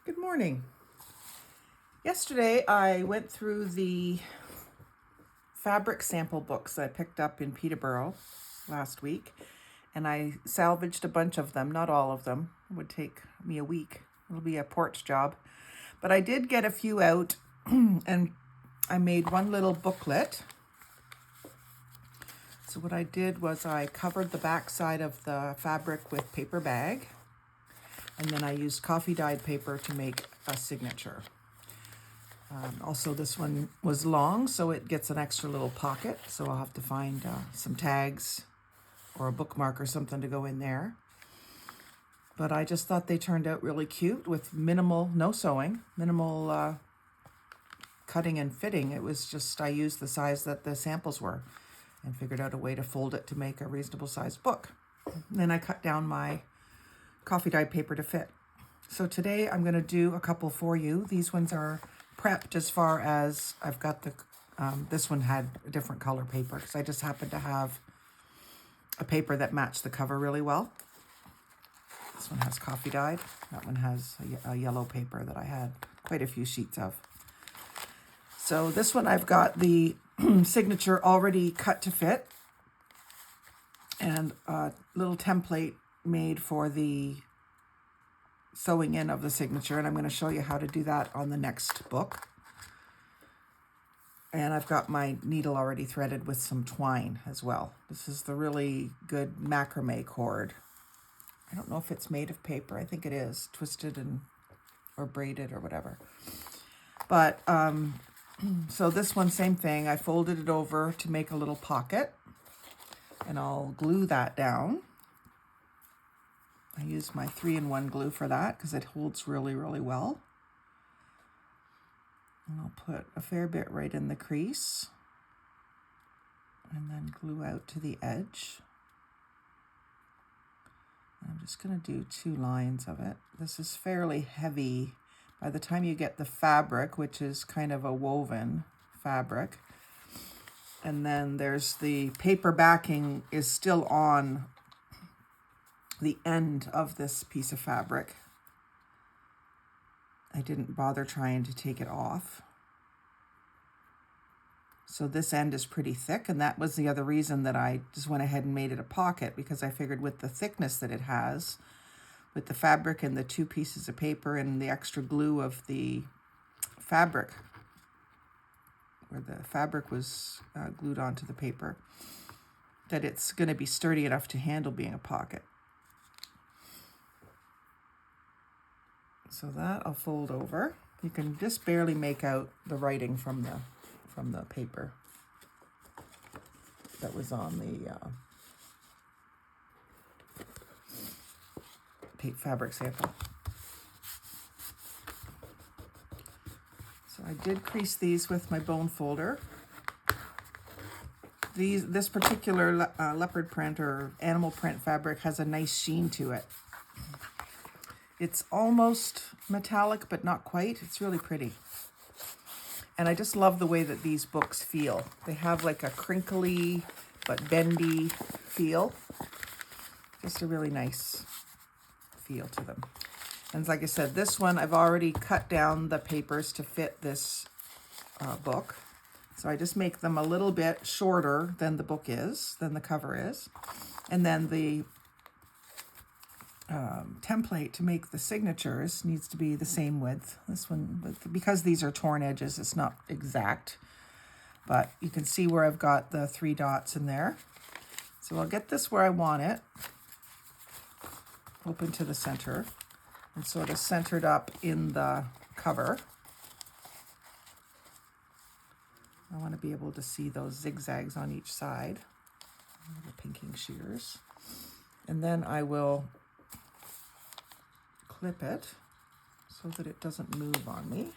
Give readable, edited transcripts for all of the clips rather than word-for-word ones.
Good morning. Yesterday I went through the fabric sample books I picked up in Peterborough last week, and I salvaged a bunch of them, not all of them. It would take me a week. It'll be a porch job. But I did get a few out and I made one little booklet. So what I did was I covered the back side of the fabric with paper bag, and then I used coffee dyed paper to make a signature. Also, this one was long, so it gets an extra little pocket. So I'll have to find some tags or a bookmark or something to go in there. But I just thought they turned out really cute with no sewing, minimal cutting and fitting. It was just, I used the size that the samples were and figured out a way to fold it to make a reasonable sized book. And then I cut down my coffee dyed paper to fit. So today I'm going to do a couple for you. These ones are prepped as far as I've got the, this one had a different color paper because I just happened to have a paper that matched the cover really well. This one has coffee dyed. That one has a yellow paper that I had quite a few sheets of. So this one I've got the signature already cut to fit and a little template made for the sewing in of the signature, and I'm going to show you how to do that on the next book. And I've got my needle already threaded with some twine as well. This is the really good macrame cord. I don't know if it's made of paper. I think it is twisted or braided or whatever. But so this one, same thing. I folded it over to make a little pocket, and I'll glue that down. I use my 3-in-1 glue for that because it holds really, really well. And I'll put a fair bit right in the crease and then glue out to the edge. I'm just going to do 2 lines of it. This is fairly heavy. By the time you get the fabric, which is kind of a woven fabric, and then there's the paper backing is still on the end of this piece of fabric. I didn't bother trying to take it off. So this end is pretty thick, and that was the other reason that I just went ahead and made it a pocket, because I figured with the thickness that it has, with the fabric and the 2 pieces of paper and the extra glue of the fabric, where the fabric was glued onto the paper, that it's going to be sturdy enough to handle being a pocket. So that I'll fold over. You can just barely make out the writing from the paper that was on the fabric sample. So I did crease these with my bone folder. This particular leopard print or animal print fabric has a nice sheen to it. It's almost metallic, but not quite. It's really pretty. And I just love the way that these books feel. They have like a crinkly but bendy feel. Just a really nice feel to them. And like I said, this one, I've already cut down the papers to fit this book. So I just make them a little bit shorter than the book is, than the cover is. And then the template to make the signatures needs to be the same width. This one, because these are torn edges, it's not exact, but you can see where I've got the 3 dots in there. So I'll get this where I want it, open to the center, and sort of centered up in the cover. I want to be able to see those zigzags on each side, the pinking shears. And then I will clip it so that it doesn't move on me.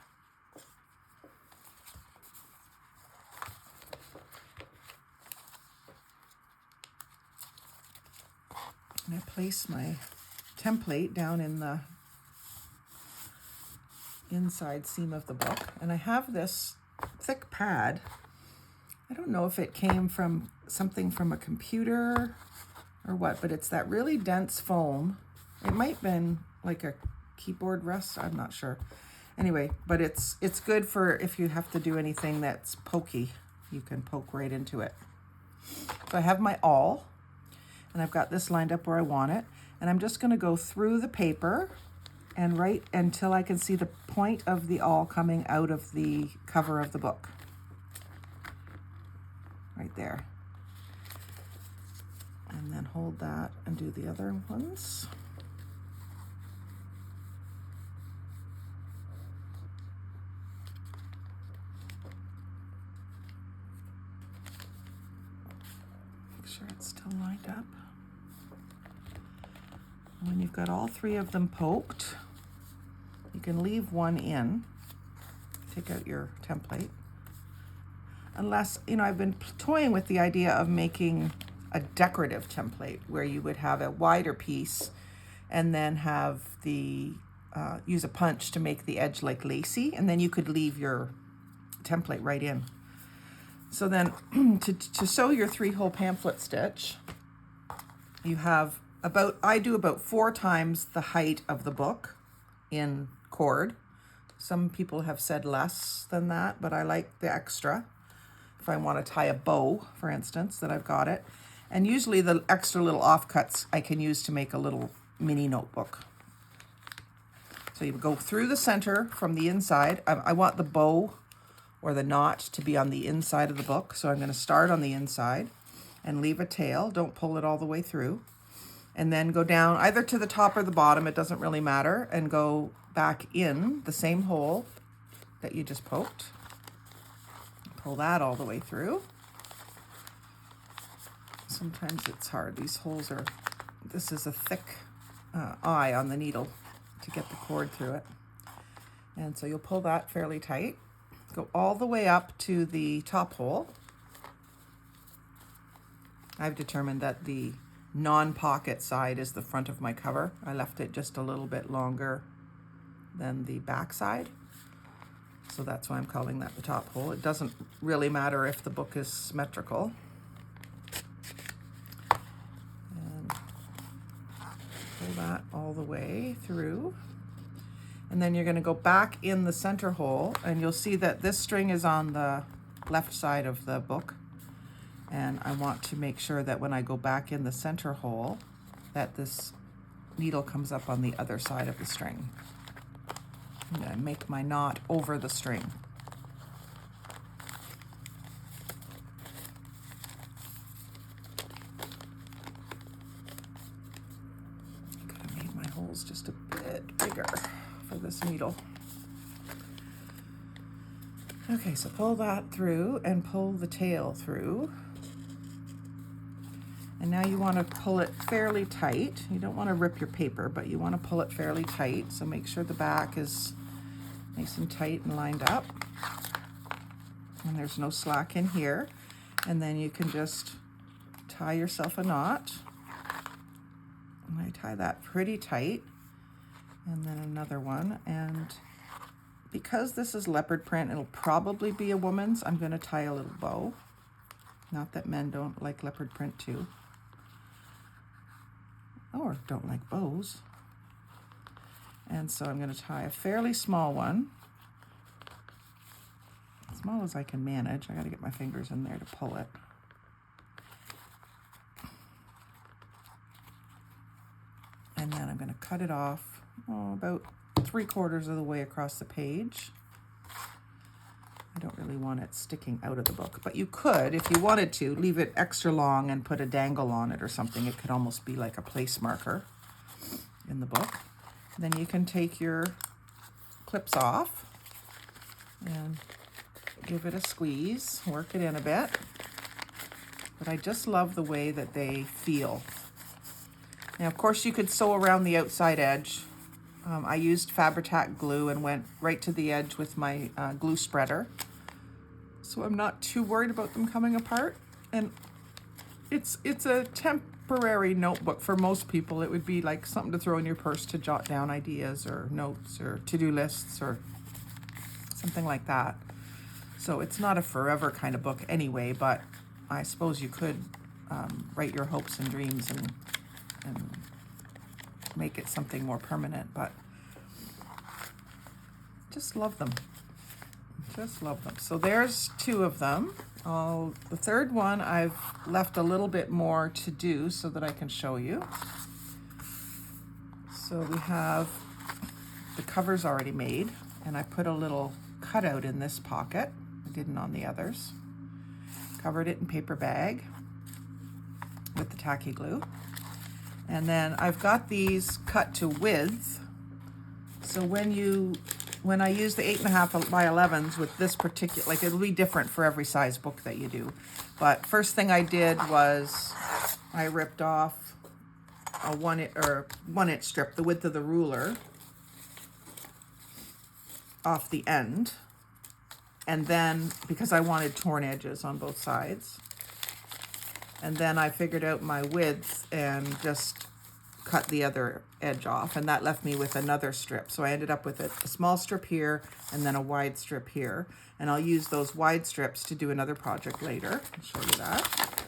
And I place my template down in the inside seam of the book, and I have this thick pad. I don't know if it came from something from a computer or what, but it's that really dense foam. It might have been like a keyboard rest, I'm not sure. Anyway, but it's good for if you have to do anything that's pokey, you can poke right into it. So I have my awl, and I've got this lined up where I want it, and I'm just going to go through the paper and right until I can see the point of the awl coming out of the cover of the book. Right there. And then hold that and do the other ones. Make sure it's still lined up. When you've got all three of them poked, you can leave one in. Take out your template. Unless, you know, I've been toying with the idea of making a decorative template where you would have a wider piece and then have the, use a punch to make the edge like lacy, and then you could leave your template right in. So then to sew your 3-hole pamphlet stitch, you have I do about 4 times the height of the book in cord. Some people have said less than that, but I like the extra. If I want to tie a bow, for instance, that I've got it. And usually the extra little offcuts I can use to make a little mini notebook. So you go through the center from the inside. I want the bow or the knot to be on the inside of the book. So I'm going to start on the inside and leave a tail. Don't pull it all the way through. And then go down either to the top or the bottom, it doesn't really matter, and go back in the same hole that you just poked. Pull that all the way through. Sometimes it's hard. These holes are, this is a thick eye on the needle to get the cord through it. And so you'll pull that fairly tight. Go all the way up to the top hole. I've determined that the non-pocket side is the front of my cover. I left it just a little bit longer than the back side. So that's why I'm calling that the top hole. It doesn't really matter if the book is symmetrical. And pull that all the way through. And then you're going to go back in the center hole, and you'll see that this string is on the left side of the book. And I want to make sure that when I go back in the center hole, that this needle comes up on the other side of the string. I'm going to make my knot over the string. I could have made my holes just a bit bigger for this needle. Okay, so pull that through and pull the tail through. And now you want to pull it fairly tight. You don't want to rip your paper, but you want to pull it fairly tight. So make sure the back is nice and tight and lined up. And there's no slack in here. And then you can just tie yourself a knot. And I tie that pretty tight. And then another one. And because this is leopard print, it'll probably be a woman's. I'm going to tie a little bow. Not that men don't like leopard print too. Or don't like bows. And so I'm going to tie a fairly small one. As small as I can manage. I got to get my fingers in there to pull it. And then I'm going to cut it off about 3/4 of the way across the page. I don't really want it sticking out of the book, but you could, if you wanted to, leave it extra long and put a dangle on it or something. It could almost be like a place marker in the book. Then you can take your clips off and give it a squeeze, work it in a bit. But I just love the way that they feel. Now, of course, you could sew around the outside edge. I used Fabri-Tac glue and went right to the edge with my glue spreader. So I'm not too worried about them coming apart. And it's a temporary notebook for most people. It would be like something to throw in your purse to jot down ideas or notes or to-do lists or something like that. So it's not a forever kind of book anyway, but I suppose you could write your hopes and dreams and make it something more permanent. But Just love them. Just love them. So there's 2 of them. The third one I've left a little bit more to do so that I can show you. So we have the covers already made, and I put a little cutout in this pocket. I didn't on the others. Covered it in paper bag with the tacky glue. And then I've got these cut to width. So when I use the 8.5 by 11s with this particular, like it'll be different for every size book that you do. But first thing I did was I ripped off a 1-inch strip, the width of the ruler, off the end. And then, because I wanted torn edges on both sides, and then I figured out my width and just cut the other edge off, and that left me with another strip. So I ended up with a small strip here and then a wide strip here, and I'll use those wide strips to do another project later. I'll show you that.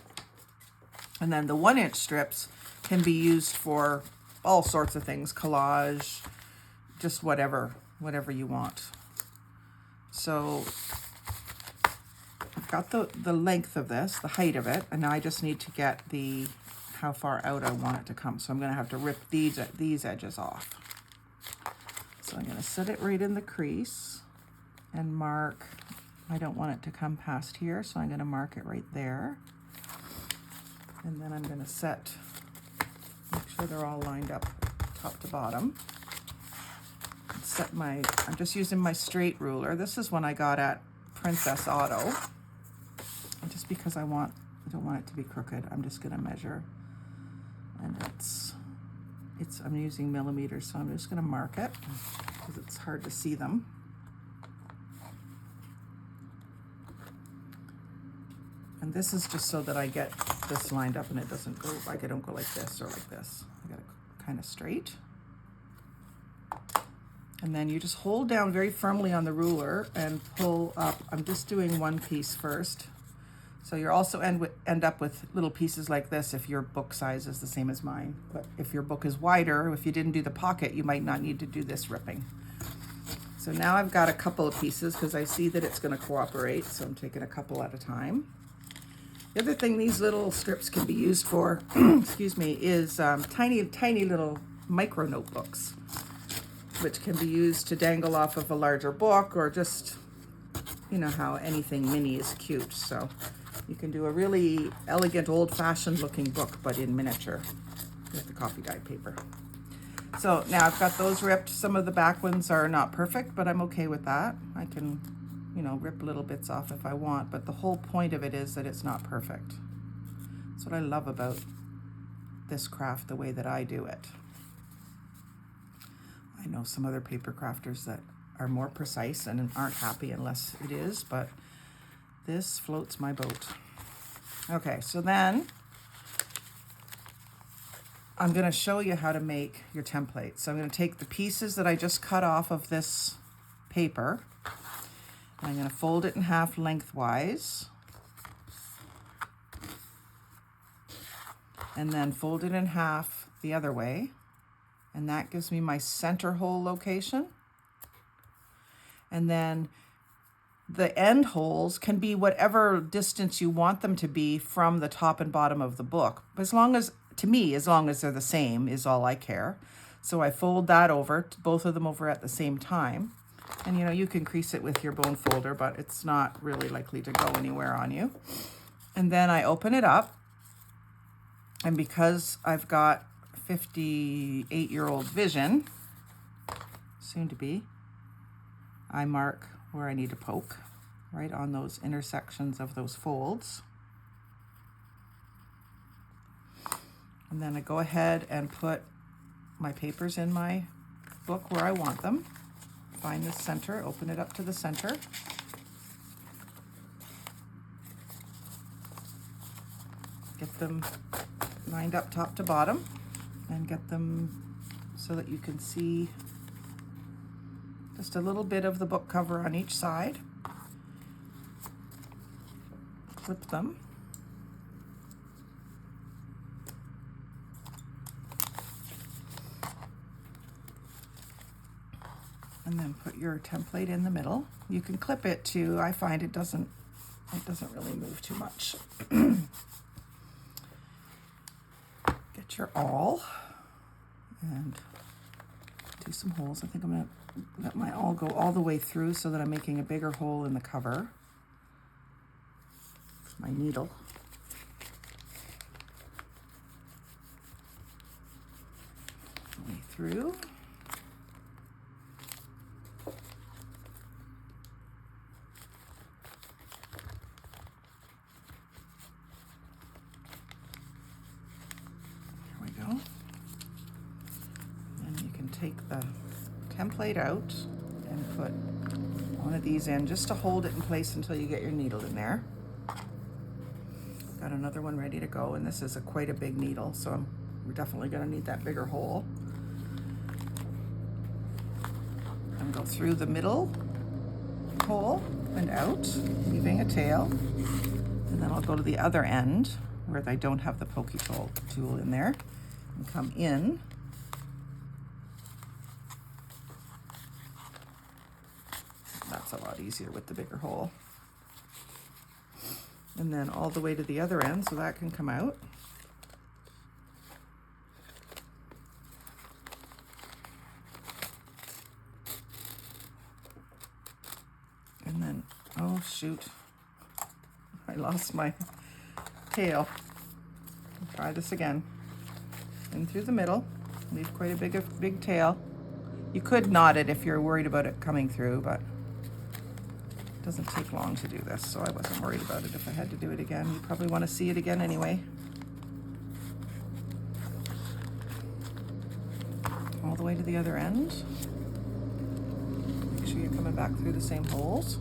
And then the 1-inch strips can be used for all sorts of things, collage, just whatever you want. So I've got the length of this, the height of it, and now I just need to get how far out I want it to come. So I'm going to have to rip these edges off. So I'm going to set it right in the crease and mark. I don't want it to come past here, so I'm going to mark it right there. And then I'm going to make sure they're all lined up top to bottom. I'm just using my straight ruler. This is one I got at Princess Auto. And just because I don't want it to be crooked, I'm just going to measure. And I'm using millimeters, so I'm just going to mark it because it's hard to see them. And this is just so that I get this lined up and it doesn't go, like I don't go like this or like this. I got it kind of straight. And then you just hold down very firmly on the ruler and pull up. I'm just doing one piece first. So you'll also end up with little pieces like this if your book size is the same as mine. But if your book is wider, if you didn't do the pocket, you might not need to do this ripping. So now I've got a couple of pieces because I see that it's going to cooperate. So I'm taking a couple at a time. The other thing these little strips can be used for, excuse me, is tiny little micro notebooks, which can be used to dangle off of a larger book, or just, you know how anything mini is cute. So you can do a really elegant, old-fashioned looking book, but in miniature with the coffee dyed paper. So now I've got those ripped. Some of the back ones are not perfect, but I'm okay with that. I can, rip little bits off if I want, but the whole point of it is that it's not perfect. That's what I love about this craft, the way that I do it. I know some other paper crafters that are more precise and aren't happy unless it is, but this floats my boat. Okay, so then I'm going to show you how to make your template. So I'm going to take the pieces that I just cut off of this paper, and I'm going to fold it in half lengthwise, and then fold it in half the other way. And that gives me my center hole location. And then the end holes can be whatever distance you want them to be from the top and bottom of the book. As long as they're the same is all I care. So I fold that over, both of them over at the same time. And you can crease it with your bone folder, but it's not really likely to go anywhere on you. And then I open it up. And because I've got 58-year-old vision, soon to be, I mark where I need to poke, right on those intersections of those folds. And then I go ahead and put my papers in my book where I want them. Find the center, open it up to the center. Get them lined up top to bottom, and get them so that you can see just a little bit of the book cover on each side. Clip them. And then put your template in the middle. You can clip it too. I find it doesn't really move too much. Get your awl and do some holes. I think I'm gonna let my awl go all the way through so that I'm making a bigger hole in the cover. My needle. Way through. Take the template out and put one of these in just to hold it in place until you get your needle in there. Got another one ready to go, and this is quite a big needle, so we're definitely going to need that bigger hole. And go through the middle hole and out, leaving a tail. And then I'll go to the other end where I don't have the pokey tool in there and come in. That's a lot easier with the bigger hole. And then all the way to the other end so that can come out. And then, oh shoot, I lost my tail. I'll try this again. In through the middle, leave quite a big tail. You could knot it if you're worried about it coming through, but it doesn't take long to do this, so I wasn't worried about it if I had to do it again. You probably want to see it again anyway. All the way to the other end. Make sure you're coming back through the same holes.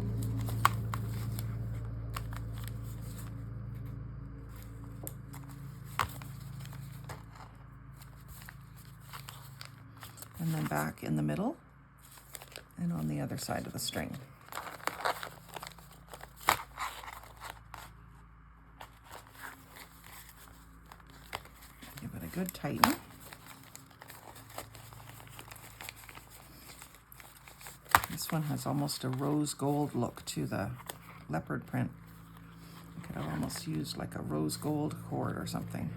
And then back in the middle and on the other side of the string. Give it a good tighten. This one has almost a rose gold look to the leopard print. I could have almost used like a rose gold cord or something.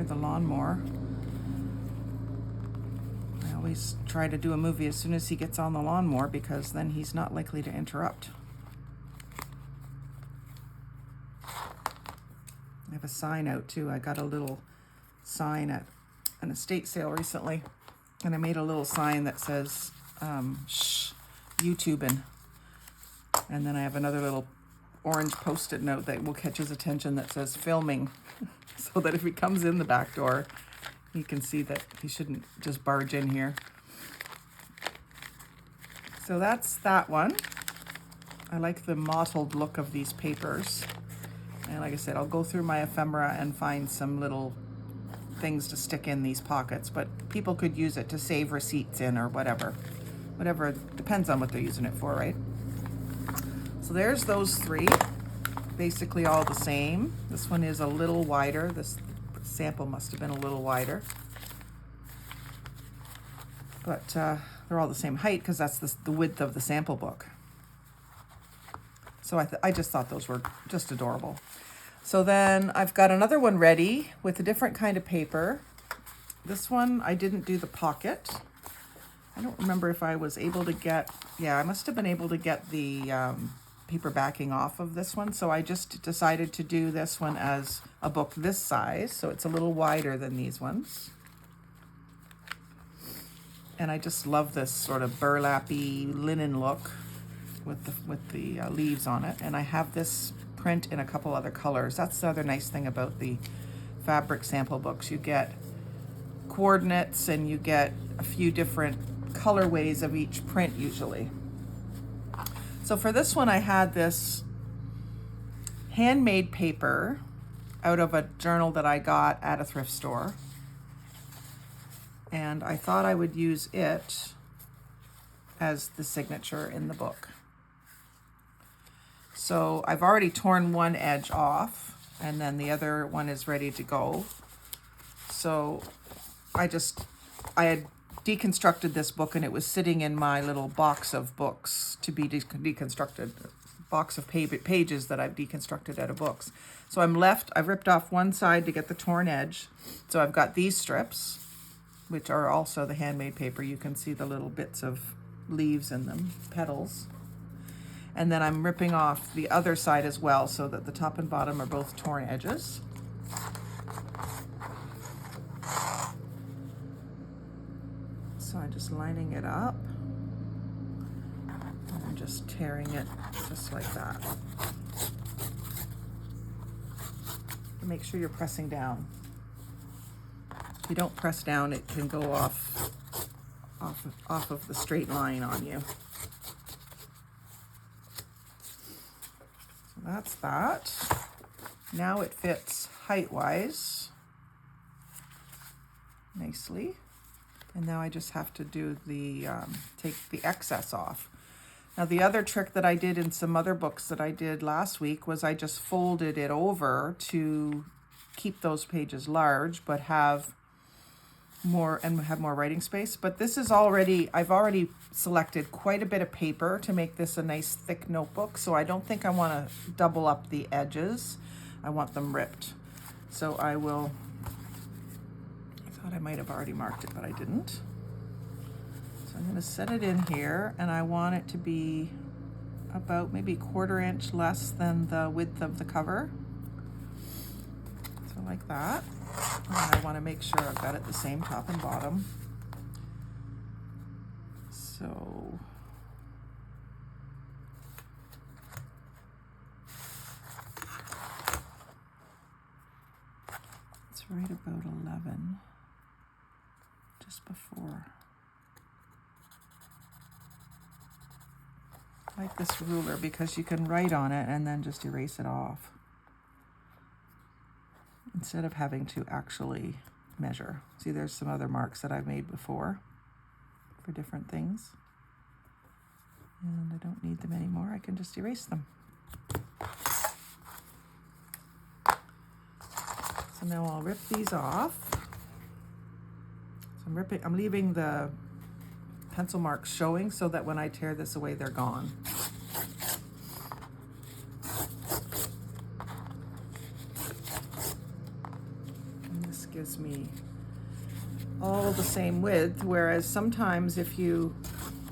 The lawnmower. I always try to do a movie as soon as he gets on the lawnmower because then he's not likely to interrupt. I have a sign out too. I got a little sign at an estate sale recently, and I made a little sign that says shh, YouTubing. And then I have another little orange post-it note that will catch his attention that says filming. So that if he comes in the back door, he can see that he shouldn't just barge in here. So that's that one. I like the mottled look of these papers. And like I said, I'll go through my ephemera and find some little things to stick in these pockets, but people could use it to save receipts in or whatever. Whatever, depends on what they're using it for, right? So there's those three. Basically all the same. This one is a little wider. This sample must have been a little wider. But they're all the same height because that's the width of the sample book. So I just thought those were just adorable. So then I've got another one ready with a different kind of paper. This one, I didn't do the pocket. I don't remember if I was able to get, yeah, I must have been able to get the paper backing off of this one, so I just decided to do this one as a book this size, so it's a little wider than these ones. And I just love this sort of burlappy linen look with the leaves on it. And I have this print in a couple other colors. That's the other nice thing about the fabric sample books. You get coordinates and you get a few different colorways of each print usually. So for this one, I had this handmade paper out of a journal that I got at a thrift store. And I thought I would use it as the signature in the book. So I've already torn one edge off, and then the other one is ready to go. So I had deconstructed this book, and it was sitting in my little box of books to be deconstructed, box of pages that I've deconstructed out of books. So I've ripped off one side to get the torn edge. So I've got these strips, which are also the handmade paper. You can see the little bits of leaves in them, petals. And then I'm ripping off the other side as well, so that the top and bottom are both torn edges. So I'm just lining it up, and I'm just tearing it just like that. Make sure you're pressing down. If you don't press down, it can go off of the straight line on you. So that's that. Now it fits height-wise nicely. And now I just have to do take the excess off. Now the other trick that I did in some other books that I did last week was I just folded it over to keep those pages large, but have more writing space. But this is I've already selected quite a bit of paper to make this a nice thick notebook. So I don't think I want to double up the edges. I want them ripped. So I thought I might have already marked it, but I didn't. So I'm going to set it in here, and I want it to be about maybe 1/4 inch less than the width of the cover. So like that. And I want to make sure I've got it the same top and bottom. So it's right about 11. Just before. I like this ruler because you can write on it and then just erase it off instead of having to actually measure. See, there's some other marks that I've made before for different things, and I don't need them anymore. I can just erase them. So now I'll rip these off. I'm leaving the pencil marks showing so that when I tear this away, they're gone. And this gives me all the same width, whereas sometimes if you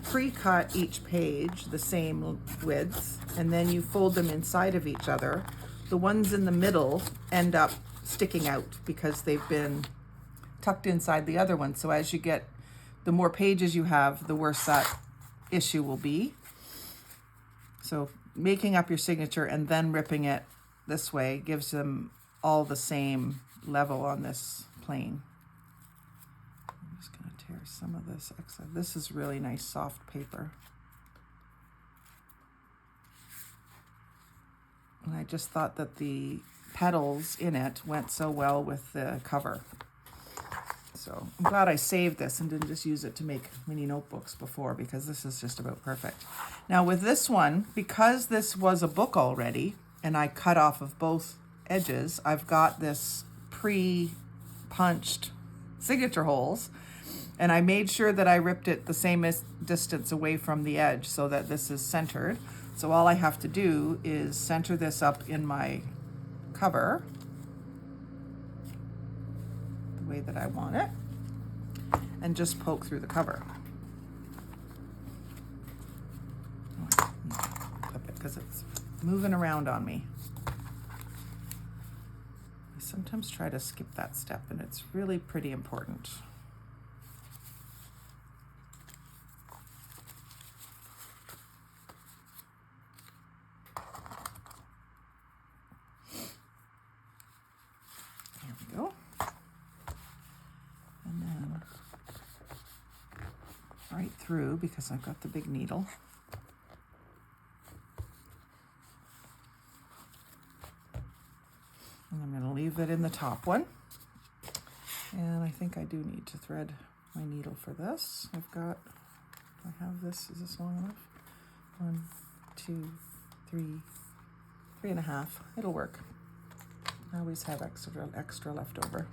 pre-cut each page the same width and then you fold them inside of each other, the ones in the middle end up sticking out because they've been tucked inside the other one. So as you get, the more pages you have, the worse that issue will be. So making up your signature and then ripping it this way gives them all the same level on this plane. I'm just going to tear some of this extra. This is really nice soft paper. And I just thought that the petals in it went so well with the cover. So I'm glad I saved this and didn't just use it to make mini notebooks before, because this is just about perfect. Now with this one, because this was a book already and I cut off of both edges, I've got this pre-punched signature holes, and I made sure that I ripped it the same distance away from the edge so that this is centered. So all I have to do is center this up in my cover the way that I want it, and just poke through the cover. Flip it because it's moving around on me. I sometimes try to skip that step, and it's really pretty important. There we go. And then right through, because I've got the big needle. And I'm going to leave it in the top one. And I think I do need to thread my needle for this. I have this, is this long enough? 1, 2, 3, 3.5. It'll work. I always have extra left over.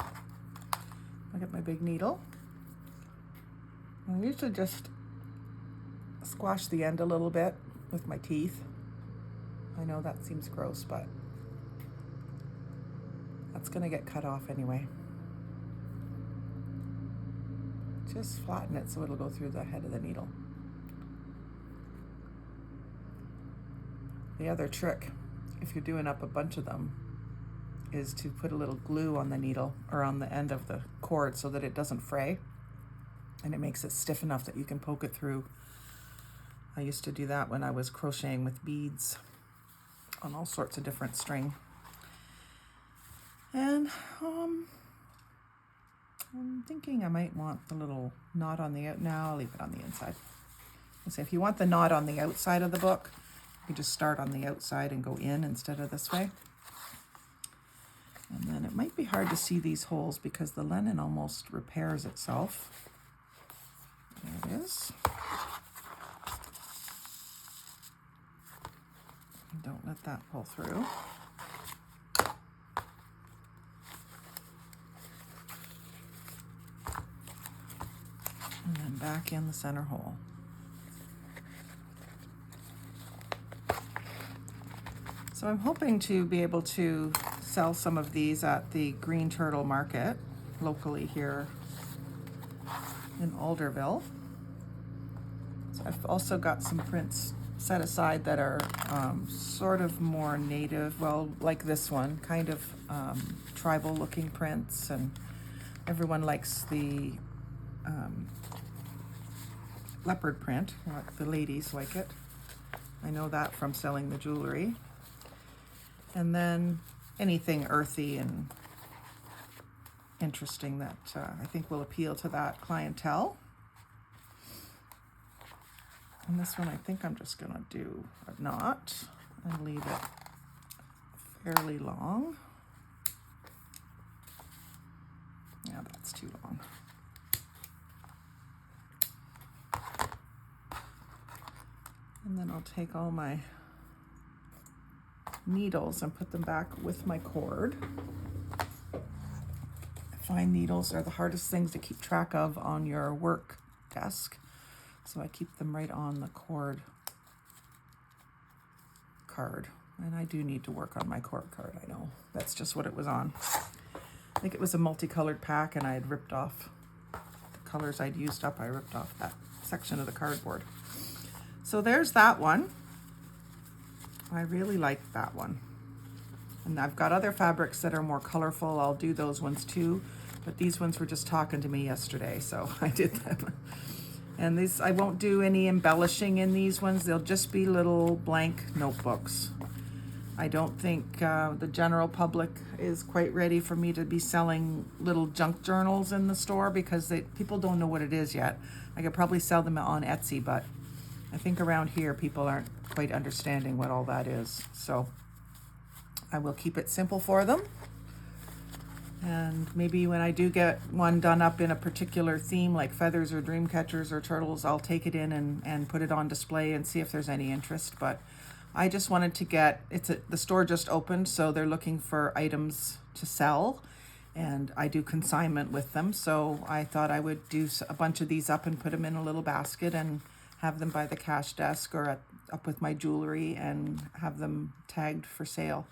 I get my big needle. I usually just squash the end a little bit with my teeth. I know that seems gross, but that's gonna get cut off anyway. Just flatten it so it'll go through the head of the needle. The other trick, if you're doing up a bunch of them, is to put a little glue on the needle or on the end of the cord so that it doesn't fray, and it makes it stiff enough that you can poke it through. I used to do that when I was crocheting with beads on all sorts of different string. And I'm thinking I might want the little knot on the out. Now I'll leave it on the inside. So if you want the knot on the outside of the book, you just start on the outside and go in instead of this way. And then it might be hard to see these holes because the linen almost repairs itself. There it is. Don't let that pull through. And then back in the center hole. So I'm hoping to be able to sell some of these at the Green Turtle Market locally here in Alderville. So I've also got some prints set aside that are sort of more native, well, like this one, kind of tribal looking prints, and everyone likes the leopard print. The ladies like it. I know that from selling the jewelry. And then anything earthy and interesting that I think will appeal to that clientele. And this one I think I'm just gonna do a knot and leave it fairly long. Yeah, that's too long. And then I'll take all my needles and put them back with my cord. Fine needles are the hardest things to keep track of on your work desk, so I keep them right on the cord card. And I do need to work on my cord card, I know. That's just what it was on. I think it was a multicolored pack and I had ripped off the colors I'd used up. I ripped off that section of the cardboard. So there's that one. I really like that one. And I've got other fabrics that are more colorful. I'll do those ones too. But these ones were just talking to me yesterday, so I did them. And these, I won't do any embellishing in these ones. They'll just be little blank notebooks. I don't think the general public is quite ready for me to be selling little junk journals in the store because people don't know what it is yet. I could probably sell them on Etsy, but I think around here people aren't quite understanding what all that is. So I will keep it simple for them. And maybe when I do get one done up in a particular theme like feathers or dream catchers or turtles, I'll take it in and put it on display and see if there's any interest. But I just wanted to get, the store just opened, so they're looking for items to sell. And I do consignment with them. So I thought I would do a bunch of these up and put them in a little basket and have them by the cash desk or up with my jewelry and have them tagged for sale.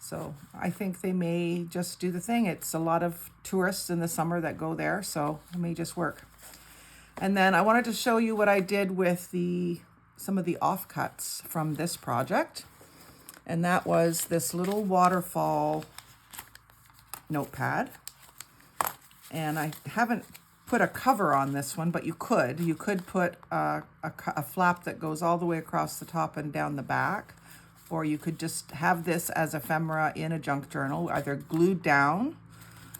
So I think they may just do the thing. It's a lot of tourists in the summer that go there, so it may just work. And then I wanted to show you what I did with some of the offcuts from this project. And that was this little waterfall notepad. And I haven't put a cover on this one, but you could put a flap that goes all the way across the top and down the back, or you could just have this as ephemera in a junk journal, either glued down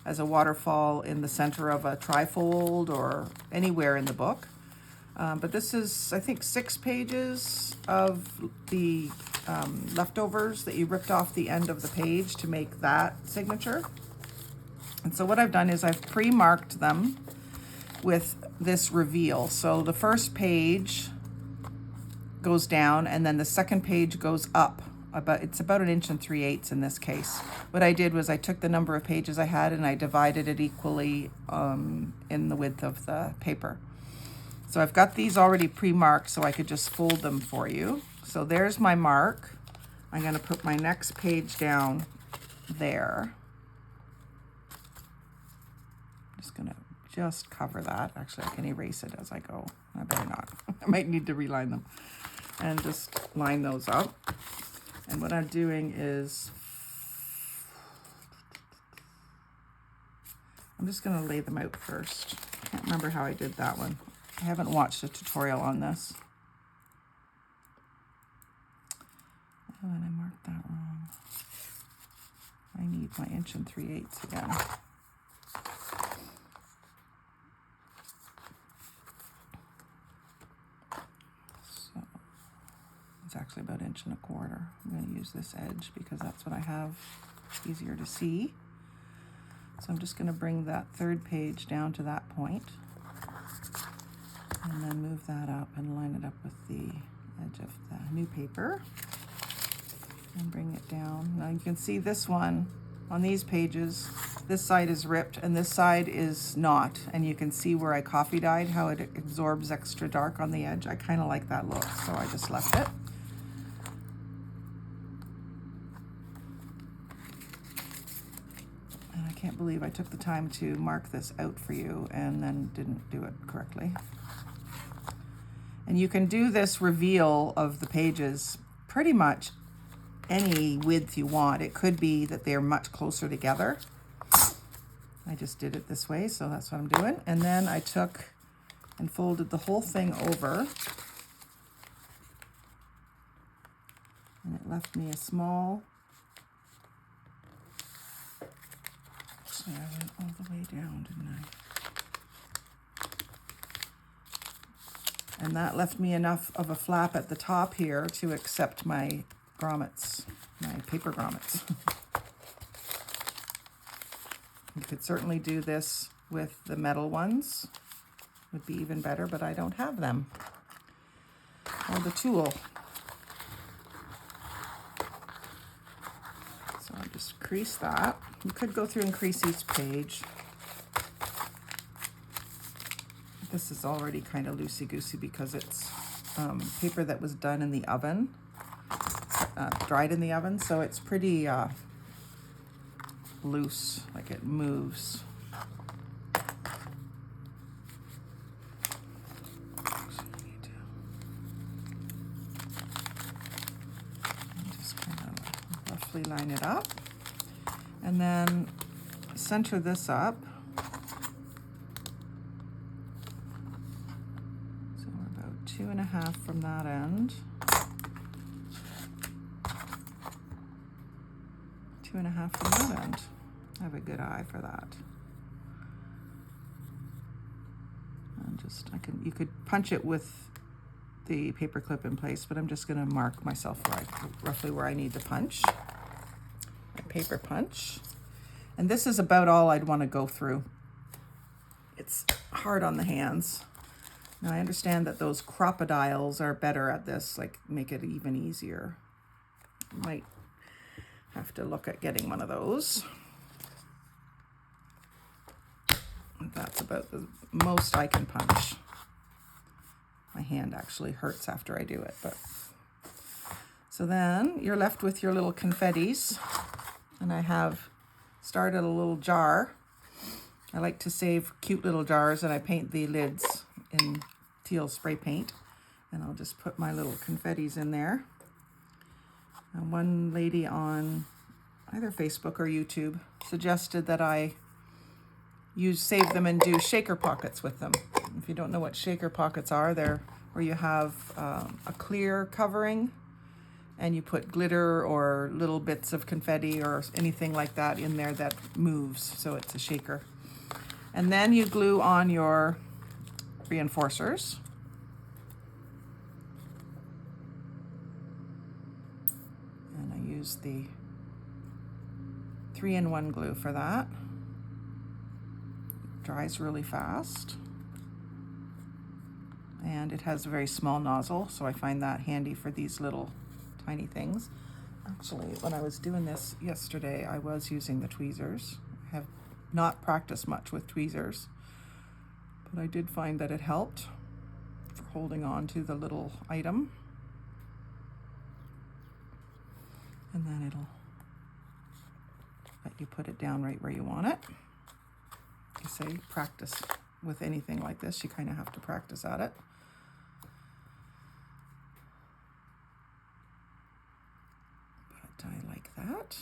as a waterfall in the center of a trifold or anywhere in the book. But this is, I think, 6 pages of the leftovers that you ripped off the end of the page to make that signature. And so what I've done is I've pre-marked them with this reveal. So the first page goes down and then the second page goes up it's about 1 3/8 in this case. What I did was I took the number of pages I had and I divided it equally in the width of the paper. So I've got these already pre-marked, so I could just fold them for you. So there's my mark. I'm going to put my next page down there. I'm just going to cover that. Actually, I can erase it as I go. I better not. I might need to reline them. And just line those up. And what I'm doing is, I'm just going to lay them out first. I can't remember how I did that one. I haven't watched a tutorial on this. Oh, and I marked that wrong. I need my 1 3/8 again. So it's actually about 1 1/4. I'm going to use this edge because that's what I have. It's easier to see. So I'm just going to bring that third page down to that point. And then move that up and line it up with the edge of the new paper. And bring it down. Now you can see this one on these pages, this side is ripped and this side is not. And you can see where I coffee dyed, how it absorbs extra dark on the edge. I kind of like that look, so I just left it. And I can't believe I took the time to mark this out for you and then didn't do it correctly. And you can do this reveal of the pages pretty much any width you want. It could be that they're much closer together. I just did it this way, so that's what I'm doing. And then I took and folded the whole thing over. And it left me a small, actually I went all the way down, didn't I? And that left me enough of a flap at the top here to accept my grommets, my paper grommets. You could certainly do this with the metal ones. Would be even better, but I don't have them. Or the tool. So I'll just crease that. You could go through and crease each page. This is already kind of loosey-goosey because it's paper that was done in the oven, dried in the oven, so it's pretty loose, like it moves. Just kind of roughly line it up, and then center this up. So we're about 2.5 from that end. 2.5 from that end. I have a good eye for that. And just, you could punch it with the paper clip in place, but I'm just going to mark myself roughly where I need to punch. My paper punch. And this is about all I'd want to go through. It's hard on the hands. Now I understand that those crocodiles are better at this, like make it even easier. Might have to look at getting one of those. That's about the most I can punch. My hand actually hurts after I do it, but. So then you're left with your little confettis, and I have started a little jar. I like to save cute little jars, and I paint the lids in teal spray paint, and I'll just put my little confettis in there. One lady on either Facebook or YouTube suggested that I save them and do shaker pockets with them. If you don't know what shaker pockets are, they're where you have a clear covering and you put glitter or little bits of confetti or anything like that in there that moves, so it's a shaker. And then you glue on your reinforcers. And I use the 3-in-1 glue for that. It dries really fast. And it has a very small nozzle, so I find that handy for these little tiny things. Actually, when I was doing this yesterday, I was using the tweezers. I have not practiced much with tweezers, but I did find that it helped for holding on to the little item. And then it'll let you put it down right where you want it. You say practice with anything like this, you kind of have to practice at it. But I like that.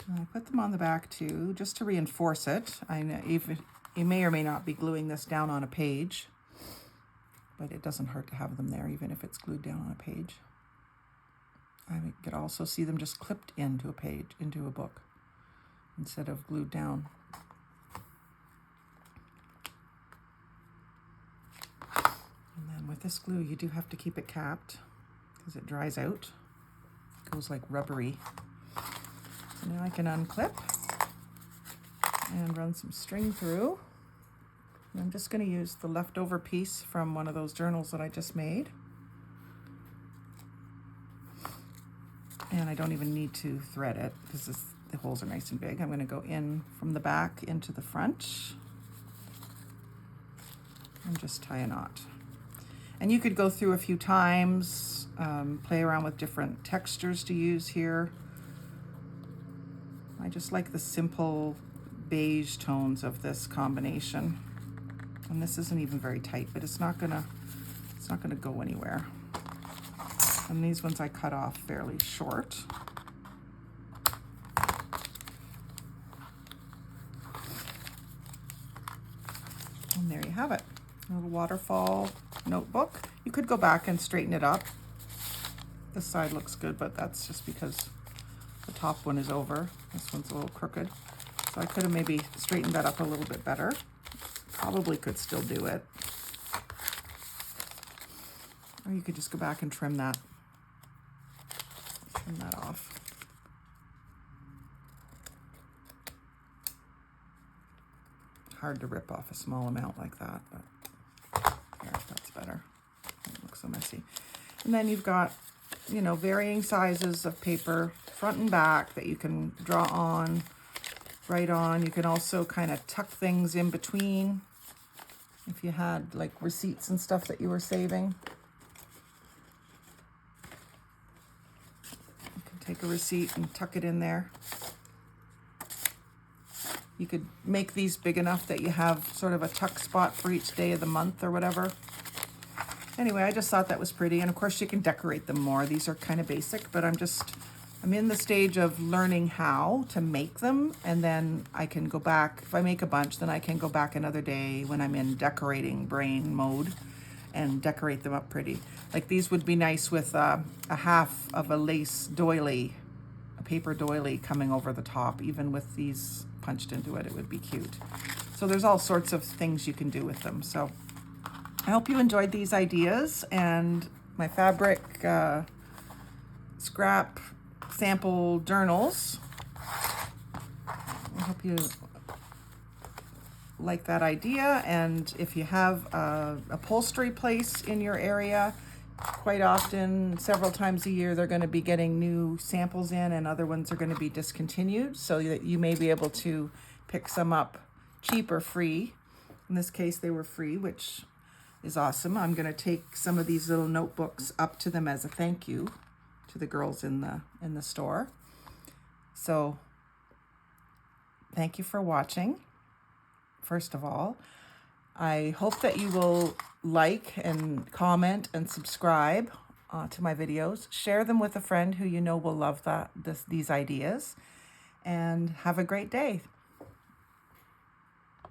And I put them on the back too, just to reinforce it. I know even you may or may not be gluing this down on a page, but it doesn't hurt to have them there, even if it's glued down on a page. I could also see them just clipped into a page, into a book, instead of glued down. And then with this glue, you do have to keep it capped because it dries out. It goes like rubbery. So now I can unclip and run some string through. And I'm just going to use the leftover piece from one of those journals that I just made. And I don't even need to thread it because the holes are nice and big. I'm going to go in from the back into the front and just tie a knot. And you could go through a few times, play around with different textures to use here. I just like the simple beige tones of this combination. And this isn't even very tight, but it's not gonna go anywhere. And these ones I cut off fairly short. And there you have it, a little waterfall notebook. You could go back and straighten it up. This side looks good, but that's just because the top one is over. This one's a little crooked. So I could have maybe straightened that up a little bit better. Probably could still do it. Or you could just go back and trim that off. Hard to rip off a small amount like that, but here, that's better. It looks so messy. And then you've got, you know, varying sizes of paper, front and back, that you can draw on, write on. You can also kind of tuck things in between if you had like receipts and stuff that you were saving. Take a receipt and tuck it in there. You could make these big enough that you have sort of a tuck spot for each day of the month or whatever. Anyway, I just thought that was pretty. And of course you can decorate them more. These are kind of basic, but I'm in the stage of learning how to make them. And then I can go back, if I make a bunch, then I can go back another day when I'm in decorating brain mode and decorate them up pretty. Like these would be nice with a half of a lace doily, a paper doily coming over the top. Even with these punched into it, it would be cute. So there's all sorts of things you can do with them. So I hope you enjoyed these ideas and my fabric scrap sample journals. I hope you like that idea. And if you have a upholstery place in your area, quite often, several times a year, they're going to be getting new samples in and other ones are going to be discontinued, so that you may be able to pick some up cheap or free. In this case, they were free, which is awesome. I'm going to take some of these little notebooks up to them as a thank you to the girls in the store. So thank you for watching. First of all, I hope that you will like and comment and subscribe to my videos. Share them with a friend who you know will love these ideas. And have a great day.